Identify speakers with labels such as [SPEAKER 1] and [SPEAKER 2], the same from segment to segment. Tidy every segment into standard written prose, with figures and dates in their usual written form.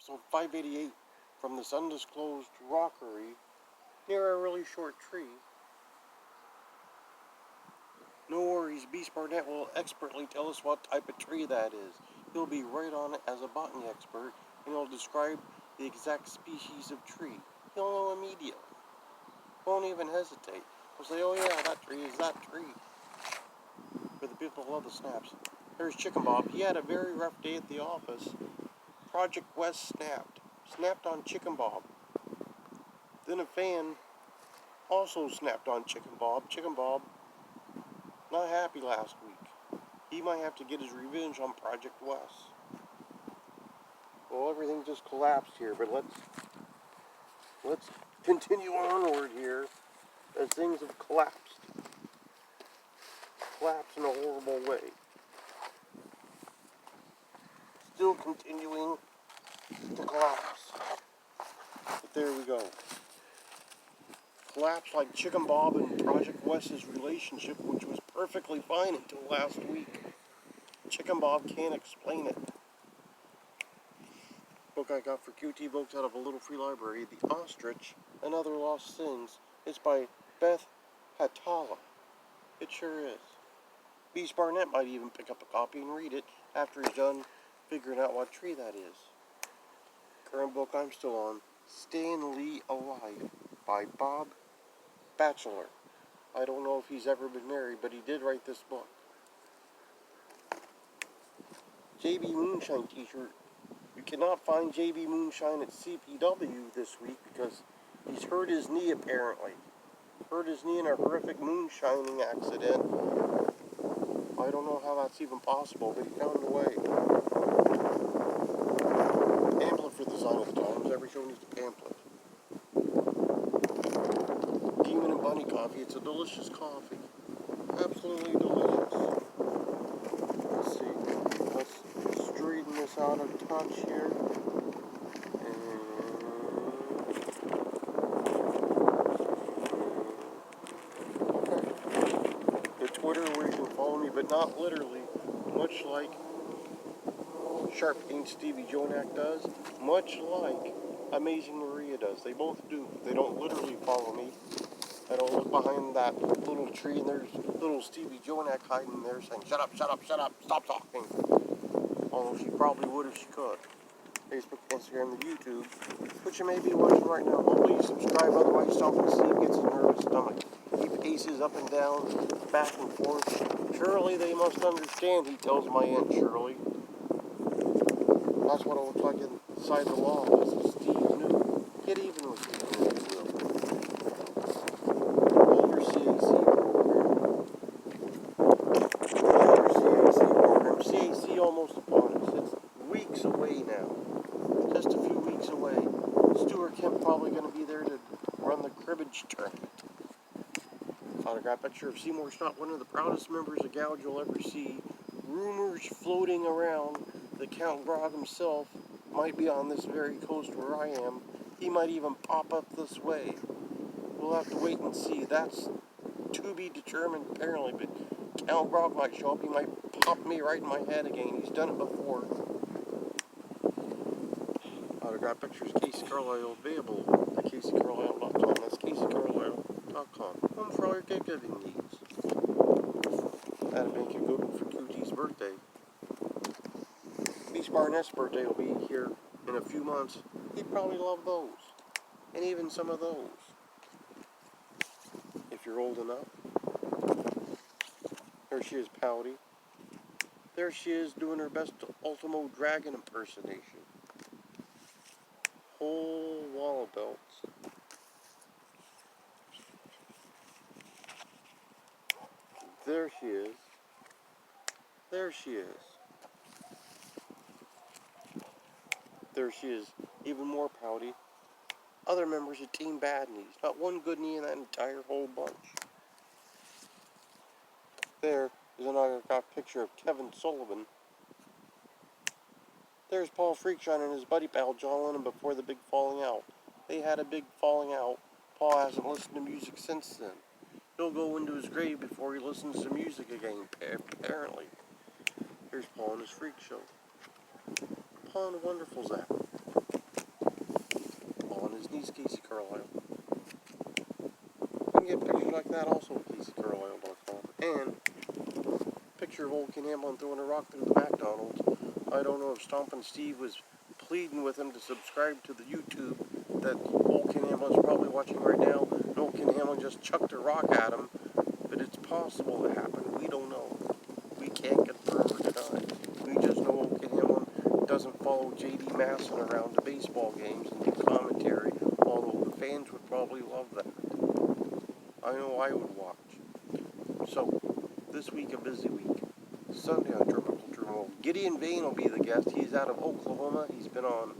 [SPEAKER 1] episode 588 from this undisclosed rockery near a really short tree. No worries, Beast Barnett will expertly tell us what type of tree that is. He'll be right on it as a botany expert, and he'll describe the exact species of tree. He'll know immediately. Won't even hesitate. He'll say, oh yeah, that tree is that tree. For the people who love the snaps. There's Chicken Bob. He had a very rough day at the office. Project West snapped on Chicken Bob. Then a fan also snapped on Chicken Bob. Chicken Bob, not happy last week. He might have to get his revenge on Project West. Well, everything just collapsed here, but let's continue onward here as things have collapsed. Collapsed in a horrible way. Still continuing to collapse. But there we go. Collapsed like Chicken Bob and Project West's relationship, which was perfectly fine until last week. Chicken Bob can't explain it. Book I got for QT books out of a little free library, The Ostrich and Other Lost Sins. It's by Beth Hatala. It sure is. Beast Barnett might even pick up a copy and read it after he's done figuring out what tree that is. Current book I'm still on, Stan Lee Alive by Bob Batchelor. I don't know if he's ever been married, but he did write this book. JB Moonshine t-shirt. You cannot find JB Moonshine at CPW this week because he's hurt his knee apparently. Hurt his knee in a horrific moonshining accident. I don't know how that's even possible, but he found a way. Pamphlet for the Sign of the Times. Every show needs a pamphlet. Demon and Bunny coffee. It's a delicious coffee. Absolutely delicious. Let's see. Let's straighten this out a touch here. Twitter where you can follow me, but not literally, much like Sharp King Stevie Jonak does, much like Amazing Maria does. They both do. They don't literally follow me. I don't look behind that little tree and there's little Stevie Jonak hiding there saying, shut up, shut up, shut up, stop talking. Although she probably would if she could. Facebook, Instagram, and YouTube, which you may be watching right now. Hopefully you subscribe, otherwise self-esteem gets a nervous stomach. He paces up and down, back and forth. Surely they must understand, he tells my Aunt Shirley. That's what it looks like inside the law. This is Steve New. Get even with Steve New. Older CAC program. CAC almost upon us. It's weeks away now. Just a few weeks away. Stuart Kemp probably going to be there to run the cribbage tournament. Autograph picture of Seymour Scott, one of the proudest members of Gouge you'll ever see. Rumors floating around that Count Grog himself might be on this very coast where I am. He might even pop up this way. We'll have to wait and see. That's to be determined apparently, but Count Grog might show up. He might pop me right in my head again. He's done it before. Autograph pictures, Casey Carlisle, available at CaseyCarlisle.com. That's CaseyCarlisle.com. Home for all your gift-giving needs. Adam Bank and Google for QT's birthday. Beast Barnett's birthday will be here in a few months. He'd probably love those. And even some of those. If you're old enough. There she is, pouty. There she is doing her best Ultimo Dragon impersonation. Whole wall of belts. There she is. There she is. There she is, even more pouty. Other members of Team Bad Knees. Not one good knee in that entire whole bunch. There is an autograph picture of Kevin Sullivan. There's Paul Freakshine and his buddy pal John Lennon before the big falling out. They had a big falling out. Paul hasn't listened to music since then. He'll go into his grave before he listens to music again, apparently. Here's Paul and his freak show. Paul and the Wonderful Zap. Carlisle. You can get pictures like that also at CaseyCarlisle.com. And picture of old Ken Hamlin throwing a rock through the McDonald's. I don't know if Stompin' Steve was pleading with him to subscribe to the YouTube that old Ken Hamlin's probably watching right now. And old Ken Hamlin just chucked a rock at him. But it's possible to happen. We don't know. We can't confirm or deny. We just know old Ken Hamlin doesn't follow J.D. Masson around to baseball games and do commentary, although the fans would probably love that. I know I would watch. So, this week a busy week. Sunday on Tropical Journal. Gideon Vane will be the guest. He's out of Oklahoma. He's been on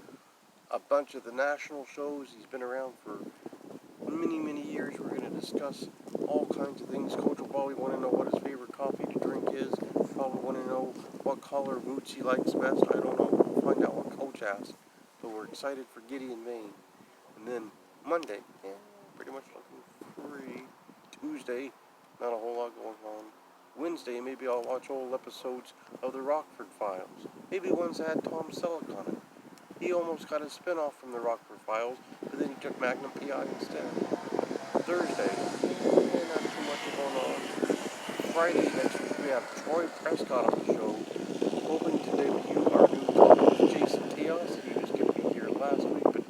[SPEAKER 1] a bunch of the national shows. He's been around for many, many years. We're going to discuss all kinds of things. Coach will probably want to know what his favorite coffee to drink is. Probably want to know what color boots he likes best. I don't know. We'll find out what Coach asks. But we're excited for Gideon Vane. And then Monday, pretty much looking free. Tuesday, not a whole lot going on. Wednesday, maybe I'll watch old episodes of the Rockford Files. Maybe ones that had Tom Selleck on it. He almost got a spin-off from the Rockford Files, but then he took Magnum PI instead. Thursday, not too much going on. Friday next week we have Troy Prescott on the show, hoping to debut our new co-host Jason Teos. He was going to be here last week, but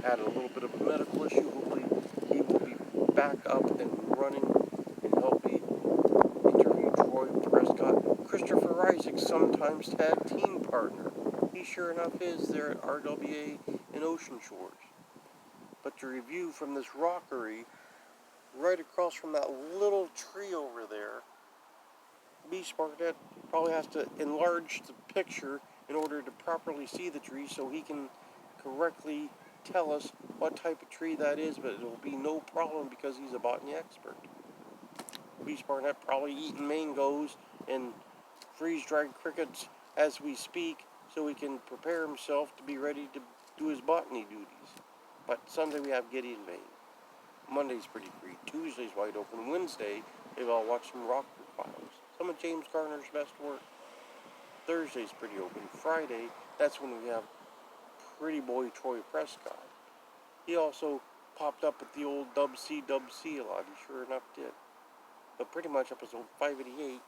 [SPEAKER 1] had a little bit of a medical issue. Hopefully he will be back up and running and help me interview Troy Prescott. Christopher Isaac's sometimes tag team partner. He sure enough is there at RWA in Ocean Shores. But to review from this rockery, right across from that little tree over there, Beast Barnett probably has to enlarge the picture in order to properly see the tree so he can correctly tell us what type of tree that is, but it'll be no problem because he's a botany expert. Beast Barnett probably eating mangoes and freeze-dried crickets as we speak so he can prepare himself to be ready to do his botany duties. But Sunday we have Gideon Vane. Monday's pretty free. Tuesday's wide open. Wednesday, maybe I'll watch some Rockford Files. Some of James Garner's best work. Thursday's pretty open. Friday, that's when we have pretty boy Troy Prescott. He also popped up at the old Dub C a lot. He sure enough did. But pretty much episode 588